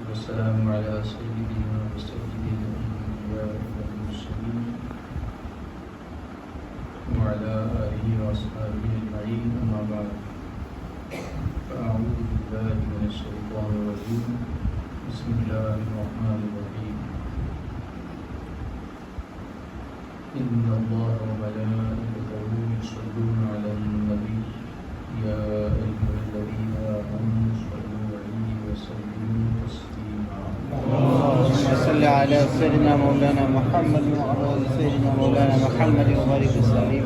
والسلام على سيدنا وسيد الأنبياء والمرسلين وعلى آله وأصحابه أجمعين، أما بعد، فأعوذ بالله من الشيطان الرجيم، بسم الله الرحمن الرحيم. إن الله وملائكته يصلون على النبي يا أيها الذين آمنوا صلوا عليه وسلموا تسليما. اللهم صل على سيدنا مولانا محمد وعلى آل سيدنا مولانا محمد وبارك وسلم.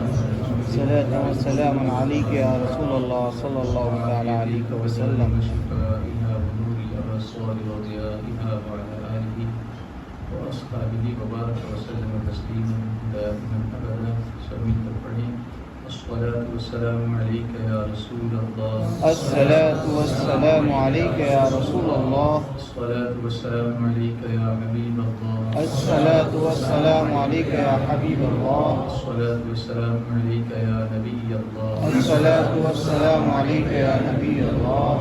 صلاة وسلام عليك يا رسول الله صلى الله تعالى عليه وسلم. شفائها ونور الأبصار وضيائها وعلى آله وأصحابه وبارك وسلم تسليما دائما أبدا. سميت القرآن. الصلاة والسلام عليك يا رسول الله. الصلاة والسلام عليك يا رسول الله. الصلاة والسلام عليك يا حبيب الله. الصلاة والسلام عليك يا حبيب الله. الصلاة والسلام عليك يا نبي الله. الصلاة والسلام عليك يا نبي الله.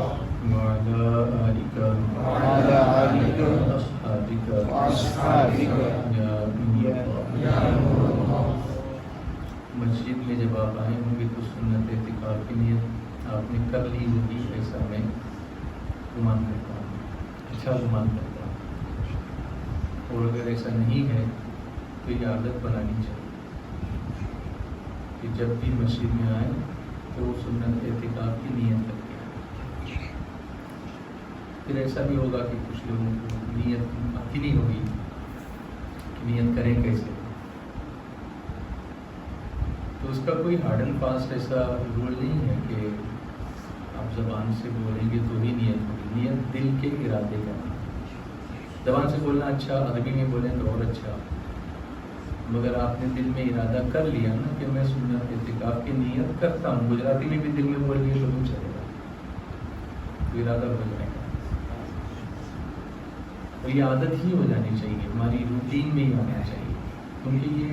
وعلى آلك وعلى آلك وأصحابك وأصحابك يا نور الله. مسجد میں جب آپ آئے ہوں گے تو سنت اعتکاف کی نیت آپ نے کر لی ہوگی، ایسا میں گمان کرتا ہوں، اچھا گمان کرتا ہوں. اور اگر ایسا نہیں ہے تو یہ عادت بنانی چاہیے کہ جب بھی مسجد میں آئیں تو وہ سنت اعتکاف کی نیت کر کے آئیں. پھر ایسا بھی ہوگا کہ کچھ لوگوں کو نیت پکی نہیں ہوگی کہ نیت کریں کیسے، تو اس کا کوئی ہارڈ اینڈ فاسٹ ایسا رول نہیں ہے کہ آپ زبان سے بولیں گے تو ہی نیت ہوگی. نیت دل کے ارادے کا، زبان سے بولنا اچھا، عربی میں بولیں تو اور اچھا، مگر آپ نے دل میں ارادہ کر لیا نا کہ میں سنت اعتکاف کی نیت کرتا ہوں. گجراتی میں بھی دل میں بول لیے تو نہیں چلے گا، تو ارادہ ہو جائے گا. اور یہ عادت ہی ہو جانی چاہیے، ہماری روٹین میں ہی آنا چاہیے، کیونکہ یہ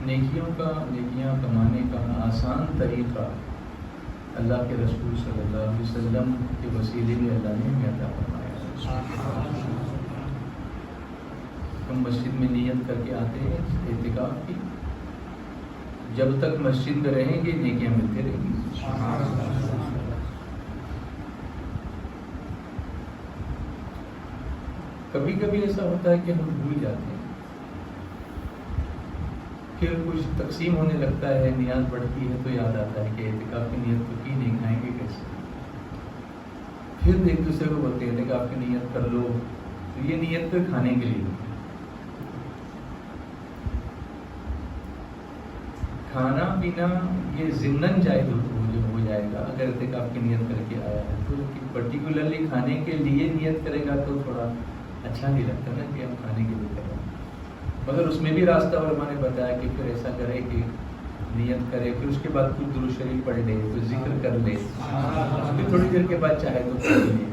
نیکیاں کمانے کا آسان طریقہ اللہ کے رسول صلی اللہ علیہ وسلم کے وسیلے میں اللہ نے ہمیں عطا فرمایا. ہم مسجد میں نیت کر کے آتے ہیں اعتکاف کی، جب تک مسجد میں رہیں گے نیکیاں ملتے رہیں گی. کبھی کبھی ایسا ہوتا ہے کہ ہم بھول جاتے ہیں، پھر کچھ تقسیم ہونے لگتا ہے، نیاز بڑھتی ہے تو یاد آتا ہے کہ اعتکاف کی نیت تو کی نہیں، کھائیں گے کیسے. پھر ایک دوسرے کو بولتے ہیں اعتکاف کی نیت کر لو، تو یہ نیت تو کھانے کے لیے، کھانا پینا یہ ضمناً جائز ہو جائے گا اگر اعتکاف کی نیت کر کے آیا ہے. تو پرٹیکولرلی کھانے کے لیے نیت کرے گا تو تھوڑا اچھا نہیں لگتا نا کہ ہم کھانے کے لیے کریں. مگر اس میں بھی راستہ علماء نے بتایا کہ پھر ایسا کرے کہ نیت کرے، پھر اس کے بعد کچھ درود شریف پڑھ لے، کچھ ذکر کر لے، پھر تھوڑی دیر کے بعد چاہے تو پڑھ لے.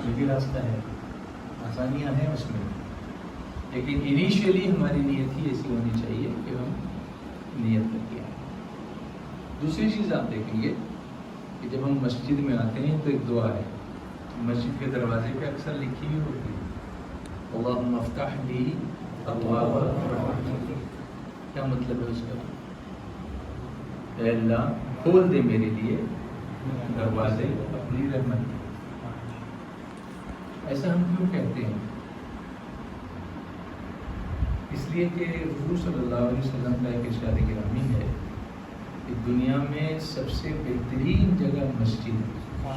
یہ بھی راستہ ہے، آسانیاں ہیں اس میں، لیکن انیشیلی ہماری نیت ہی ایسی ہونی چاہیے کہ ہم نیت کر کے آئیں. دوسری چیز آپ دیکھیں گے کہ جب ہم مسجد میں آتے ہیں تو ایک دعا ہے، مسجد کے دروازے پہ اکثر لکھی ہوئی ہوتی ہے، اللہم افتح لی ابواب رحمتک. کیا مطلب ہے اس کا؟ اے اللہ کھول دے میرے لیے دروازے اپنی رحمت. ایسا ہم کیوں کہتے ہیں؟ اس لیے کہ حضور صلی اللہ علیہ وسلم کا ایک ارشاد گرامی ہے کہ دنیا میں سب سے بہترین جگہ مسجد ہے،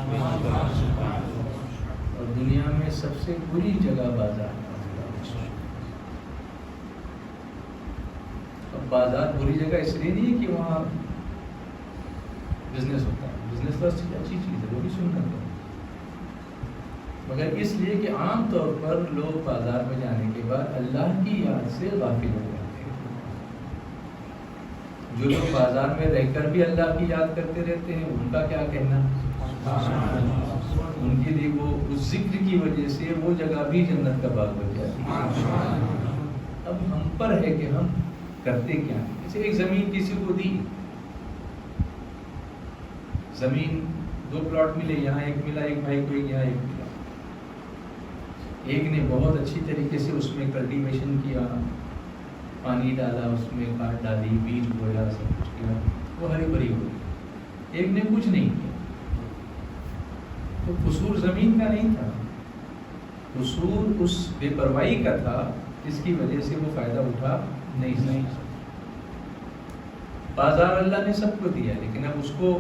اور دنیا میں سب سے بری جگہ بازار. اب بازار بری جگہ اس لیے نہیں ہے کہ وہاں بزنس ہوتا ہے، بزنس تو اچھی چیز ہے، وہ بھی سنت ہے، مگر اس لیے کہ عام طور پر لوگ بازار میں جانے کے بعد اللہ کی یاد سے غافل ہو جاتے ہیں. جو لوگ بازار میں رہ کر بھی اللہ کی یاد کرتے رہتے ہیں ان کا کیا کہنا؟ ان کے لیے وہ اس ذکر کی وجہ سے وہ جگہ بھی جنت کا باغ بن جاتی ہے. اب ہم پر ہے کہ ہم کرتے کیا ہیں. جیسے ایک زمین کسی کو دی، زمین 2 پلاٹ ملے، یہاں ایک ملا، ایک بھائی کو ایک، یہاں ایک ملا. ایک نے بہت اچھی طریقے سے اس میں کلٹیویشن کیا، پانی ڈالا، اس میں کھاد ڈالی، بیج بویا، سب کچھ کیا، وہ ہری بھری ہو گئی۔ ایک نے کچھ نہیں کیا۔ تو قصور زمین کا نہیں تھا، قصور اس بے پرواہی کا تھا جس کی وجہ سے وہ فائدہ اٹھا نہیں سکتا۔ بازار اللہ نے سب کو دیا، لیکن اب اس کو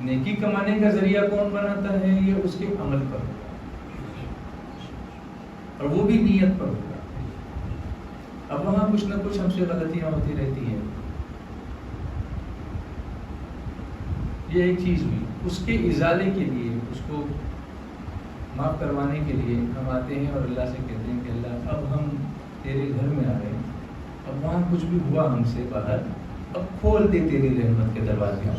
نیکی کمانے کا ذریعہ کون بناتا ہے؟ یہ اس کے عمل پر ہوگا، اور وہ بھی نیت پر ہوگا۔ اب وہاں کچھ نہ کچھ ہم سے غلطیاں ہوتی رہتی ہیں۔ یہ ایک چیز ہوئی، اس کے ازالے کے لیے، اس کو معاف کروانے کے لیے ہم آتے ہیں اور اللہ سے کہتے ہیں کہ اللہ اب ہم تیرے گھر میں آ رہے ہیں، اب وہاں کچھ بھی ہوا ہم سے باہر، اب کھول دے تیری رحمت کے دروازے۔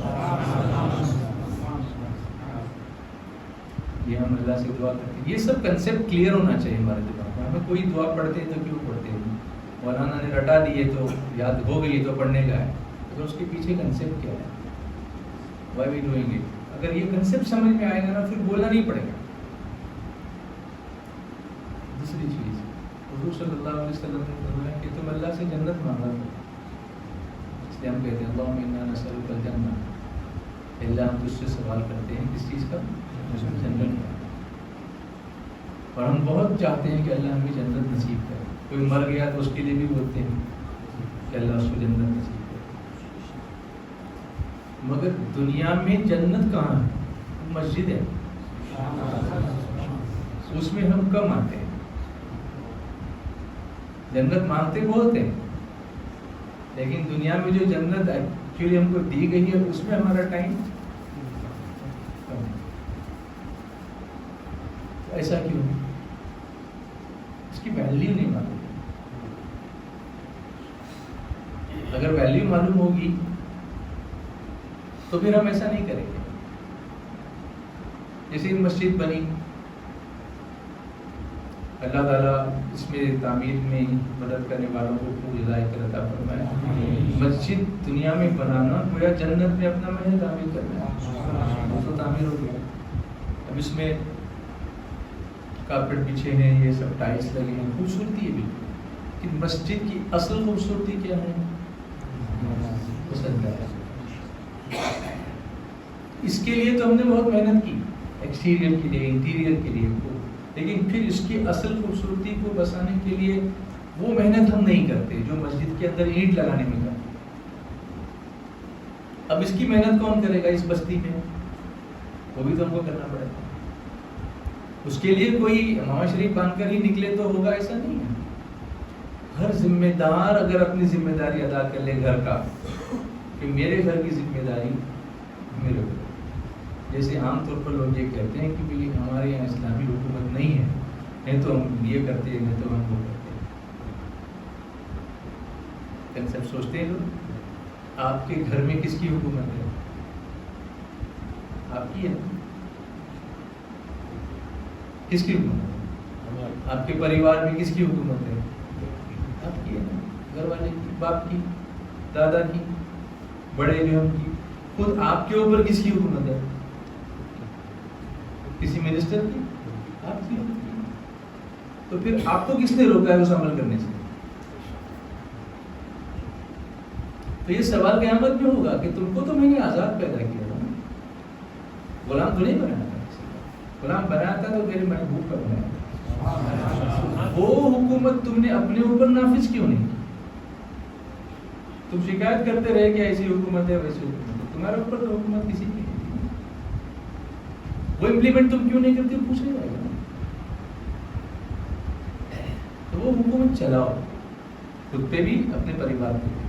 یہ ہم اللہ سے دعا کرتے ہیں۔ یہ سب کنسیپٹ کلیئر ہونا چاہیے ہمارے دماغ میں۔ ہمیں کوئی دعا پڑھتے ہیں تو کیوں پڑھتے ہیں؟ مولانا نے رٹا دیے تو یاد ہو گئی تو پڑھنے کا ہے، اگر اس کے پیچھے کنسیپٹ کیا ہے، وائی وی ڈوئنگ اٹ، اگر یہ کنسیپٹ سمجھ میں آئے گا نا پھر بولنا نہیں پڑے گا۔ دوسری چیز، حضور صلی اللہ علیہ وسلم نے فرمایا کہ تم اللہ سے جنت مانگا کرو، اس لیے ہم کہتے ہیں اللہم انا نسألک الجنہ، اللہ ہم تجھ سے سوال کرتے ہیں کس چیز کا؟ جنت کا۔ اور ہم بہت چاہتے ہیں کہ اللہ ہمیں جنت نصیب کرے۔ کوئی مر گیا تو اس کے لیے بھی بولتے ہیں کہ اللہ اس کو جنت نصیب کرے۔ مگر دنیا میں جنت کہاں ہے؟ مسجد ہے، اس میں ہم کم آتے ہیں۔ جنت مانگتے بہت ہیں، لیکن دنیا میں جو جنت ایکچولی ہم کو دی گئی ہے اس میں ہمارا ٹائم کم ہے۔ ایسا کیوں؟ اس کی ویلیو نہیں معلوم۔ اگر ویلیو معلوم ہوگی تو پھر ہم ایسا نہیں کریں گے۔ جیسے مسجد بنی، اللہ تعالیٰ اس میں تعمیر میں مدد کرنے والوں کو خوب ہدایت عطا فرمائے۔ مسجد دنیا میں بنانا گویا جنت میں اپنا محل تعمیر کرنا، وہ تو تعمیر ہو گیا۔ اب اس میں کارپیٹ بچھے ہیں، یہ سب ٹائلس لگے ہیں، خوبصورتی ہے بالکل، کہ مسجد کی اصل خوبصورتی کیا ہے؟ پسند ہے۔ اس کے لیے تو ہم نے بہت محنت کی، ایکسٹیریئر کے لیے، انٹیریئر کے لیے، لیکن پھر اس کی اصل خوبصورتی کو بسانے کے لیے وہ محنت ہم نہیں کرتے جو مسجد کے اندر اینٹ لگانے میں کرتے۔ اب اس کی محنت کون کرے گا اس بستی میں؟ وہ بھی تو ہم کو کرنا پڑے گا۔ اس کے لیے کوئی امامہ شریف باندھ کر ہی نکلے تو ہوگا، ایسا نہیں ہے۔ ہر ذمہ دار اگر اپنی ذمہ داری ادا کر لے گھر کا، کہ میرے گھر کی ذمہ داری میرے اوپر، جیسے عام طور پر لوگ یہ کہتے ہیں کہ بھئی ہمارے یہاں اسلامی حکومت نہیں ہے، نہیں تو ہم یہ کرتے ہیں، نہیں تو ہم وہ کرتے ہیں۔ کنسیپٹ سوچتے ہیں لوگ، آپ کے گھر میں کس کی حکومت ہے؟ آپ کی ہے؟ کس کی حکومت ہے؟ آپ کے پریوار میں کس کی حکومت ہے؟ آپ کی ہے نا، گھر والے کی، باپ کی، دادا کی، بڑے بہن کی۔ خود آپ کے اوپر کس کی حکومت ہے؟ کسی منسٹر کی؟ آپ کی ہوتی ہے۔ تو پھر آپ کو کس نے روکا ہے اس عمل کرنے سے؟ تو یہ سوال قیامت میں ہوگا کہ تم کو تو میں نے آزاد پیدا کیا تھا، غلام تو نہیں بنایا تھا، غلام بنایا تھا تو میرے محبوب کا بنایا تھا۔ وہ حکومت تم نے اپنے اوپر نافذ کیوں نہیں کی؟ تم شکایت کرتے رہے کہ ایسی حکومت ہے ویسی حکومت ہے، تمہارے اوپر تو حکومت کسی کی نہیں، وہ امپلیمنٹ تم کیوں نہیں کرتے پوچھا جائے گا۔ تو وہ حکومت چلاؤ، خود پہ بھی اپنے پریوار پہ بھی۔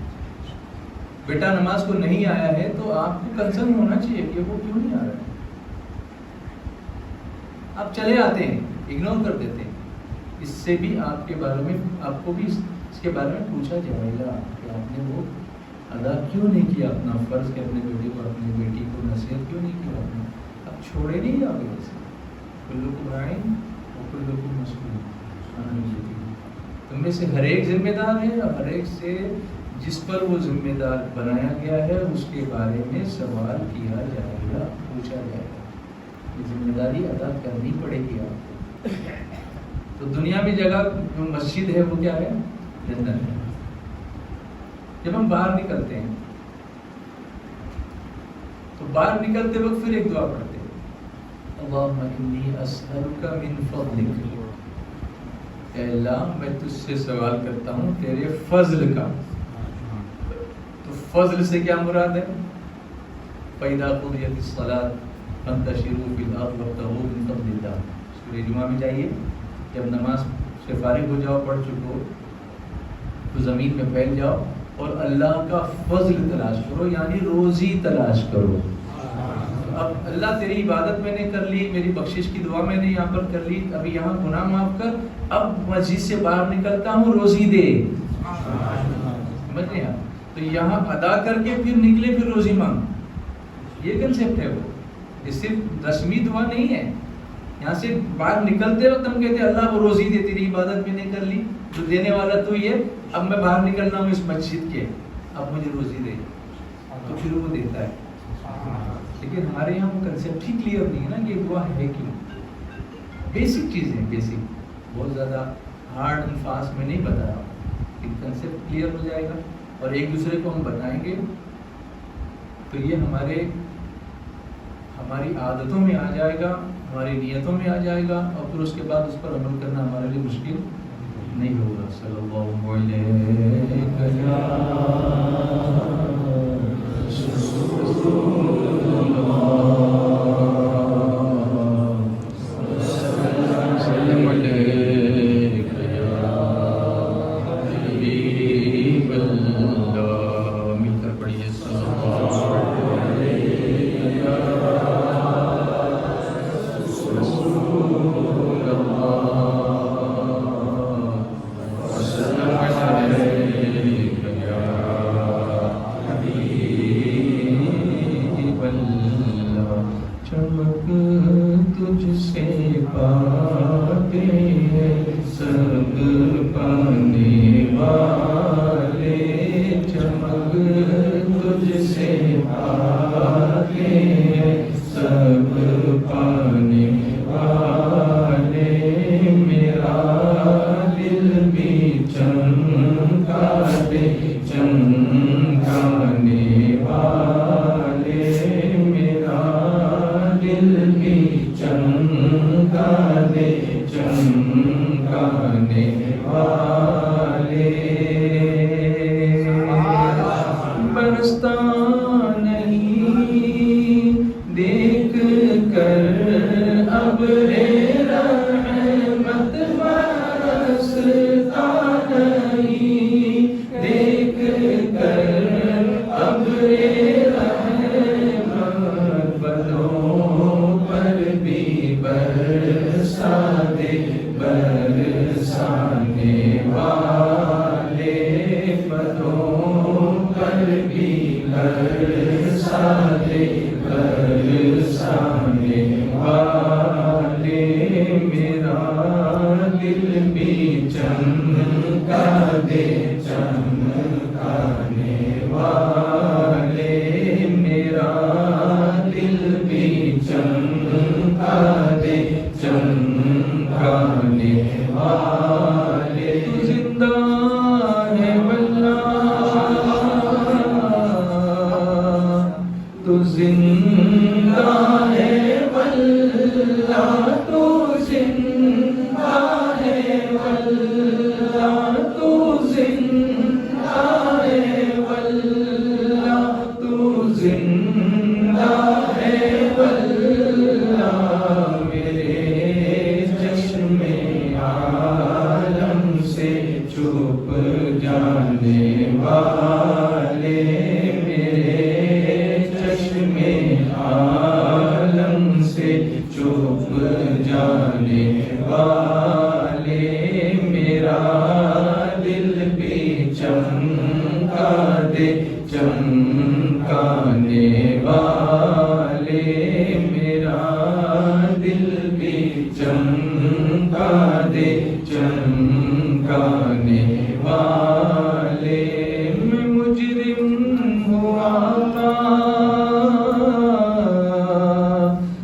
بیٹا نماز کو نہیں آیا ہے تو آپ کو کنسرن ہونا چاہیے کہ وہ کیوں نہیں آ رہا ہے۔ آپ چلے آتے ہیں، اگنور کر دیتے ہیں، اس سے بھی آپ کے بارے میں، آپ کو بھی اس کے بارے میں پوچھا جائے گا کہ آپ نے وہ ادا کیوں نہیں کیا اپنا فرض، کہ اپنے بیٹے کو، اپنی بیٹی کو نصیحت کیوں نہیں کیا آپ نے؟ آپ چھوڑے نہیں جاؤ گے ایسے۔ کلکم راعٍ وکلکم مسئول عن رعیتہ۔ تم میں سے ہر ایک ذمہ دار ہے، اور ہر ایک سے جس پر وہ ذمہ دار بنایا گیا ہے اس کے بارے میں سوال کیا جائے گا، پوچھا جائے گا۔ یہ ذمہ داری ادا کرنی پڑے گی آپ کو۔ تو دنیا میں جگہ جو مسجد ہے وہ کیا ہے؟ جنت ہے. جب ہم باہر نکلتے ہیں تو باہر نکلتے وقت پھر ایک دعا پڑھتے ہیں, اللہم انی اسألک من فضلک, اے اللہ میں تجھ سے سوال کرتا ہوں تیرے فضل کا. تو فضل سے کیا مراد ہے؟ فَإِذَا قُضِيَتِ الصَّلَاةُ فَانتَشِرُوا فِي الْأَرْضِ وَابْتَغُوا مِن فَضْلِ اللَّهِ. سورہ جمعہ میں جائیے, جب نماز سے فارغ ہو جاؤ, پڑھ چکو, تو زمین میں پھیل جاؤ اور اللہ کا فضل تلاش کرو, یعنی روزی تلاش کرو. اب اللہ تیری عبادت میں نے کر لی, میری بخشش کی دعا میں نے یہاں پر کر لی, ابھی یہاں گناہ معاف کر, اب مسجد سے باہر نکلتا ہوں روزی دے. سمجھ رہے ہیں؟ تو یہاں ادا کر کے پھر نکلے پھر روزی مانگ, یہ کنسیپٹ ہے. وہ یہ صرف رسمی دعا نہیں ہے. یہاں سے باہر نکلتے وقت ہم کہتے ہیں اللہ وہ روزی دے, تیری عبادت میں نے کر لی, جو دینے والا تو یہ, اب میں باہر نکلنا ہوں اس مسجد کے, اب مجھے روزی دے, تو پھر وہ دیتا ہے. لیکن ہمارے یہاں وہ کنسیپٹ ہی کلیئر نہیں ہے نا کہ یہ دعا ہے کیوں. بیسک چیزیں, بیسک, بہت زیادہ ہارڈ اینڈ فاسٹ میں نہیں بتا رہا ہوں, کہ کنسیپٹ کلیئر ہو جائے گا اور ایک دوسرے کو ہم بتائیں گے تو یہ ہماری عادتوں میں آ جائے گا, ہماری نیتوں میں آ جائے گا, اور پھر اس کے بعد اس پر عمل کرنا ہمارے لیے مشکل نہیں ہوگا. صلی اللہ علیہ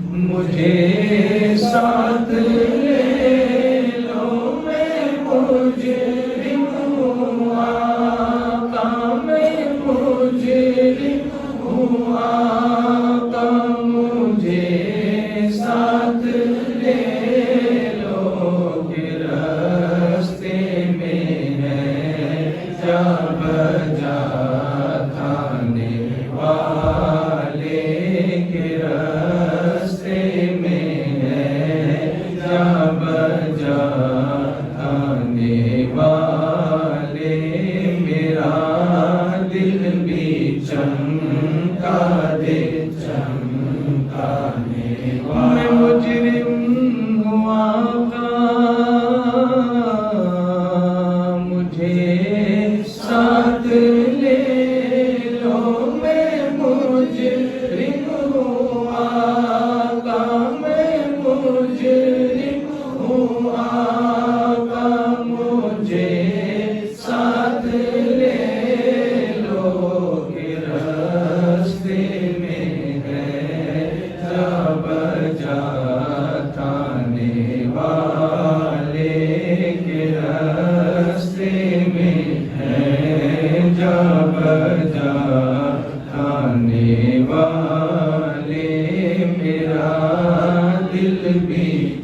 مجھے ساتھ لے لو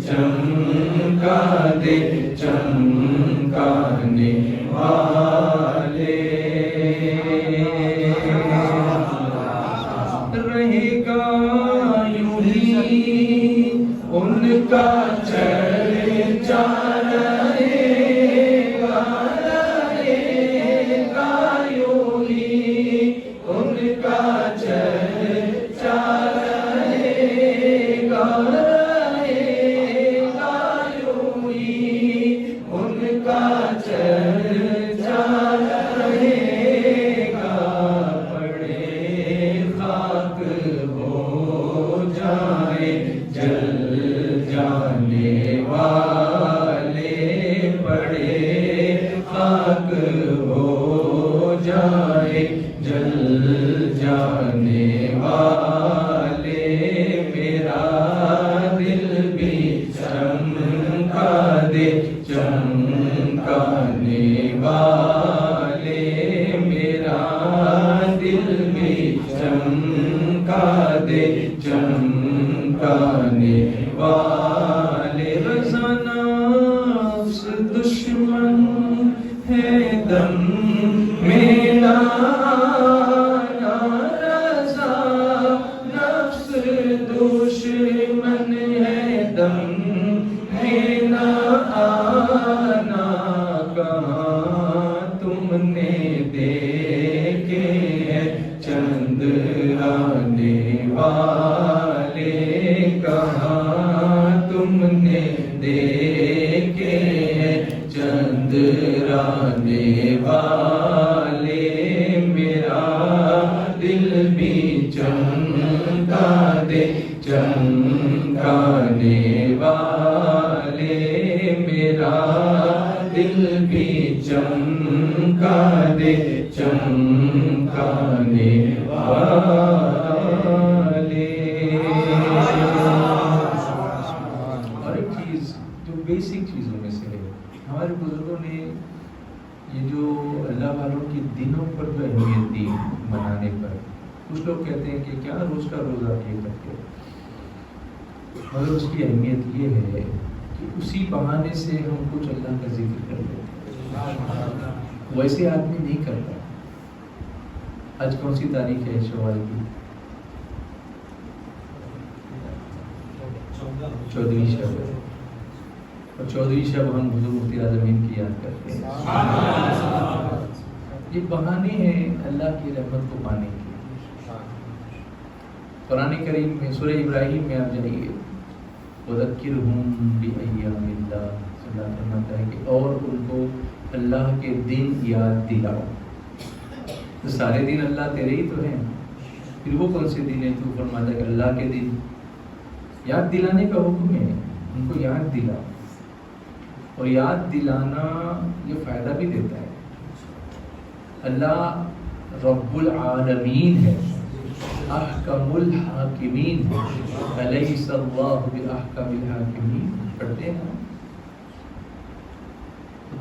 چمکا دے چمکانے والے رہے گا یوں ہی ان کا چرچا رہے گا یوں ہی ان کا چرچا رہے گا یوں ہی ان کا چرچا رہے گا پڑے خاک ہو جائے جل جانے والے پڑے خاک ہو جائے جل جانے والے میرا دل بھی چمکا دے چمکانے والے میرا دل بھی چمکا دے چمکانے والے رضا نفس دشمن ہے دم میرا رضا نفس دشمن ہے دم میرا آنا کہاں تم نے دیکھے ہیں چند آنے والے کہاں تم نے دیکھے ہیں چند آنے والے میرا دل بھی چمکا دے چمکانے والے میرا دل بھی چمکا دے چمکانے والے اور ایک چیز جو بیسک چیزوں میں سے ہے ہمارے بزرگوں نے یہ جو اللہ والوں کے دنوں پر جو اہمیت دی منانے پر کچھ لوگ کہتے ہیں کہ کیا روز کا روزہ یہ کرتے ہیں مگر اس کی اہمیت یہ ہے کہ اسی بہانے سے ہم کچھ اللہ کا ذکر کر لیتے ہیں ویسے آدمی نہیں کرتا آج کون سی تاریخ ہے شوال کی 14ویں شب ہے اور 14ویں شب ہم حضور مفتی اعظمین کی یاد کرتے ہیں یہ بہانے ہیں اللہ کی رحمت کو پانے کے قرآن کریم میں سورہ ابراہیم میں آپ جائیے وَذَكِّرْهُمْ بِأَيَّامِ اللَّهِ اللہ فرماتا ہے کہ اور ان کو اللہ کے دن یاد دلاؤ تو سارے دن اللہ تیرے ہی تو ہیں پھر وہ کون سے دن ہیں تو فرماتا ہے کہ اللہ کے دن یاد دلانے کا حکم ہے ان کو یاد دلاؤ اور یاد دلانا یہ فائدہ بھی دیتا ہے اللہ رب العالمین ہے احکم الحاکمین الیس اللہ باحکم الحاکمین پڑھتے ہیں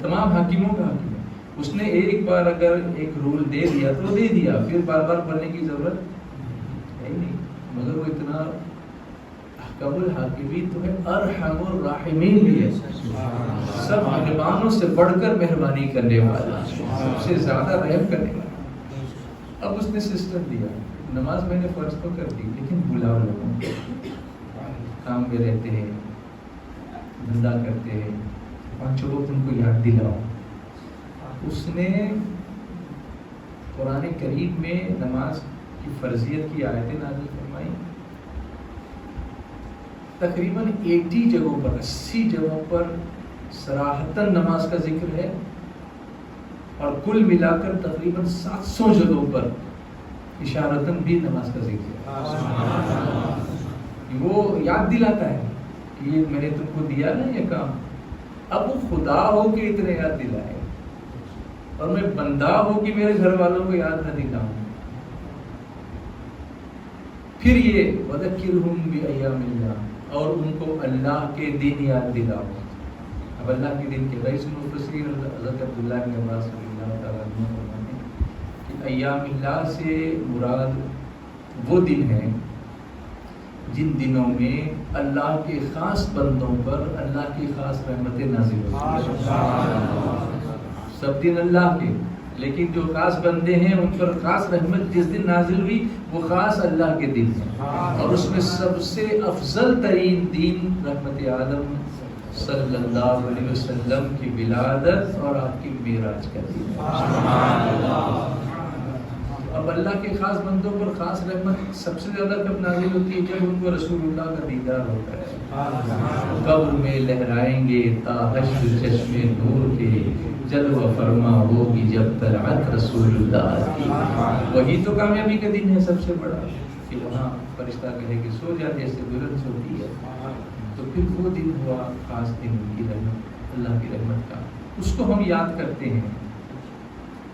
تمام حاکموں کا حاکم ہے اس نے ایک بار اگر ایک رول دے دیا تو دے دیا پھر بار بار پڑھنے کی ضرورت ہے نہیں مگر وہ اتنا احکم الحاکمین تو ہے ارحم الراحمین بھی ہے سب مہربانوں سے بڑھ کر مہربانی کرنے والا سب سے زیادہ رحم کرنے والا اب اس نے سسٹم دیا نماز میں نے فرض تو کر دی لیکن بلاؤ لوگوں کام میں رہتے ہیں دھندا کرتے ہیں 5 وقت ان کو یاد دلاؤ اس نے قرآن کریم میں نماز کی فرضیت کی آیتیں نازل فرمائی تقریباً 80 جگہوں پر 80 جگہوں پر صراحتاً نماز کا ذکر ہے اور کل ملا کر تقریباً 700 جگہوں پر اشارتاً بھی نماز کا ذکر ہے وہ یاد دلاتا ہے کہ یہ میں نے تم کو دیا نا یہ کام اب وہ خدا ہو کہ اتنے یاد دلائے اور میں بندہ ہو کہ میرے گھر والوں کو یاد نہ دلاؤں پھر یہ وَذَكِّرْهُمْ بِأَيَّامِ اللَّهِ اور ان کو اللہ کے دن یاد دلاؤ اب اللہ کے دن کے رئیس المفسرین حضرت عبداللہ بن عباس رضی اللہ تعالیٰ عنہ فرماتے ہیں کہ ایام اللہ سے مراد وہ دن ہیں جن دنوں میں اللہ کے خاص بندوں پر اللہ کی خاص رحمتیں نازل ہوتی ہیں. سب دن اللہ کے، لیکن جو خاص بندے ہیں ان پر خاص رحمت جس دن نازل ہوئی وہ خاص اللہ کے دن ہے. اور اس میں سب سے افضل ترین دین رحمت عالم صلی اللہ علیہ وسلم کی ولادت اور آپ کی معراج کا دن ہے. اب اللہ کے خاص بندوں پر خاص رحمت سب سے زیادہ کب نازل ہوتی ہے؟ جب ان کو رسول اللہ کا دیدار ہوتا ہے. قبر میں لہرائیں گے تا حشر چشمے نور کے، جلوہ فرما ہوگی جب طلعت رسول اللہ کی. وہی تو کامیابی کا دن ہے سب سے بڑا، کہ وہاں فرشتہ کہے کہ سو جا جیسے بلند ہوتی ہے. تو پھر وہ دن ہوا خاص دن کی رحمت، اللہ کی رحمت کا. اس کو ہم یاد کرتے ہیں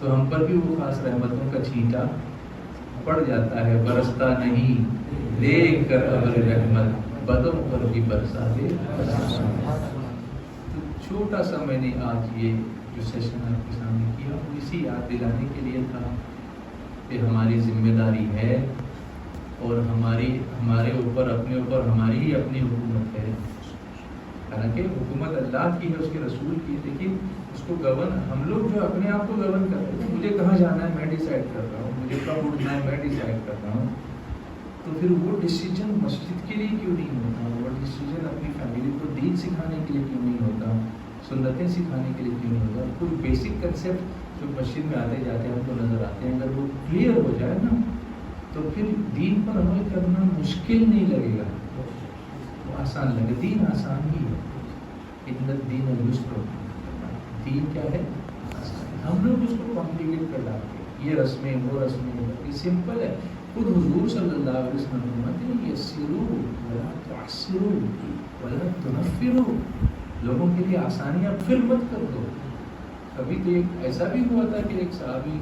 تو ہم پر بھی وہ خاص رحمتوں کا چھینٹا پڑ جاتا ہے. برستا نہیں دیکھ کر ابر رحمت، بدوں پر بھی برسا دے. تو چھوٹا سا میں نے آج یہ جو سیشن آپ کے سامنے کیا وہ اسی یاد دلانے کے لیے تھا کہ ہماری ذمہ داری ہے اور ہمارے اوپر اپنے اوپر ہماری ہی اپنی حکومت ہے. حالانکہ حکومت اللہ کی ہے، اس کے رسول کی، لیکن اس کو گورن ہم لوگ جو اپنے آپ کو گورن کر رہے ہیں. مجھے کہاں جانا ہے میں ڈیسائیڈ کر رہا ہوں، مجھے کب اٹھنا ہے میں ڈیسائیڈ کر رہا ہوں. تو پھر وہ ڈیسیجن مسجد کے لیے کیوں نہیں ہوتا؟ وہ ڈیسیجن اپنی فیملی کو دین سکھانے کے لیے کیوں نہیں ہوتا؟ سنتیں سکھانے کے لیے کیوں نہیں ہوتا؟ کوئی بیسک کنسیپٹ جو مسجد میں آتے جاتے ہم کو نظر آتے ہیں، اگر وہ کلیئر ہو جائے نا تو پھر دین پر عمل کرنا مشکل نہیں لگے گا، وہ آسان لگے. دین آسان ہی ہے. ان الدین یسر، دین کیا ہے؟ ہم لوگ اس کو کمپلیکیٹ کر ڈالتے ہیں. یہ رسمیں وہ رسمیں، یہ سمپل ہے. خود حضور صلی اللہ علیہ وسلم فرماتے ہیں یسروا ولا تعسروا ولا تنفروا، لوگوں کے لیے آسانیاں پھر مت کر دو. کبھی تو ایک ایسا بھی ہوا تھا کہ ایک صحابی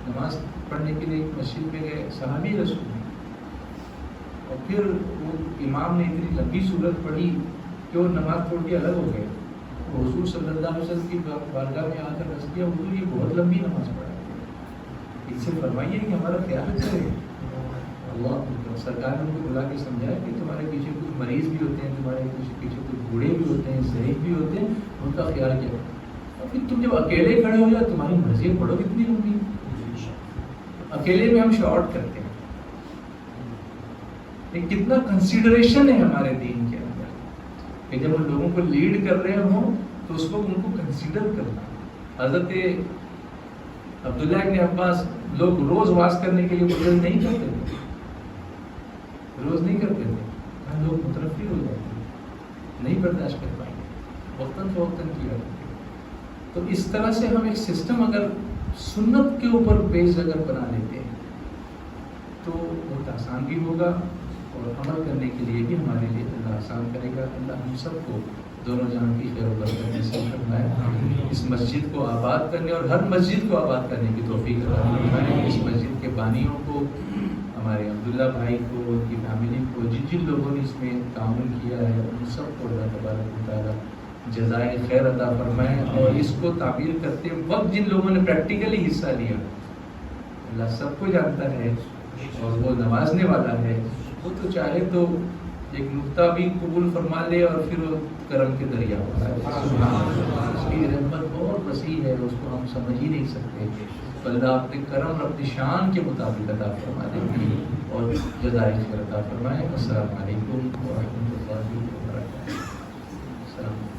نماز پڑھنے کے لیے ایک مسجد میں گئے، صحابی رسول میں، اور پھر وہ امام نے اتنی لمبی صورت پڑھی کہ وہ نماز چھوڑ کے الگ ہو گئے. حضور صلی اللہ علیہ وسلم کی بارگاہ میں آ کر رس کیا، حضور یہ بہت لمبی نماز پڑھا، اس سے فرمائیے کہ ہمارا خیال کرے. اللہ سرکار نے ان کو بلا کے سمجھایا کہ تمہارے پیچھے کچھ مریض بھی ہوتے ہیں، تمہارے پیچھے کچھ بوڑھے بھی ہوتے ہیں، ضعیف بھی ہوتے ہیں، ان کا خیال کیا. اور پھر تم جب اکیلے کھڑے ہو جائے تمہاری مرضی پڑھو کتنی لمبی. اکیلے میں ہم شارٹ کرتے ہیں. کتنا کنسیڈریشن ہے ہمارے دین کے اندر کہ جب ہم لوگوں کو لیڈ کر رہے ہوں تو اس وقت ان کو کنسیڈر کرنا. حضرت عبداللہ ابن عباس لوگ روز واز کرنے کے لیے مجرد نہیں کرتے تھے، روز نہیں کرتے تھے. ہم لوگ مترفی ہو جاتے ہیں، نہیں برداشت کر پائیں گے، وقتاً فوقتاً کیا کرتے. تو اس طرح سے ہم ایک سسٹم اگر سنت کے اوپر بیس اگر بنا لیتے ہیں تو بہت آسان بھی ہوگا اور عمل کرنے کے لیے بھی ہمارے لیے اللہ آسان کرے گا. اللہ ہم سب کو دونوں جہاں کی خیر و برکت نصیب فرمائے. اس مسجد کو آباد کرنے اور ہر مسجد کو آباد کرنے کی توفیق عطا فرمائے. اس مسجد کے بانیوں کو، ہمارے عبداللہ بھائی کو، ان کی فیملی کو، جن لوگوں نے اس میں تعاون کیا ہے ان سب کو اللہ تبارک و تعالیٰ جزائے خیر عطا فرمائے. اور اس کو تعبیر کرتے وقت جن لوگوں نے پریکٹیکلی حصہ لیا اللہ سب کو جانتا ہے اور وہ نوازنے والا ہے. وہ تو چاہے تو ایک نقطہ بھی قبول فرما لے اور پھر وہ کرم کے دریا ہوتا ہے. اس کی رحمت بہت وسیع ہے، اس کو ہم سمجھ ہی نہیں سکتے. اللہ اپنے کرم اور اپنی شان کے مطابق عطا فرما دے اور جزائے خیر عطا فرمائے. السلام علیکم ورحمۃ اللہ وبرکاتہ. السلام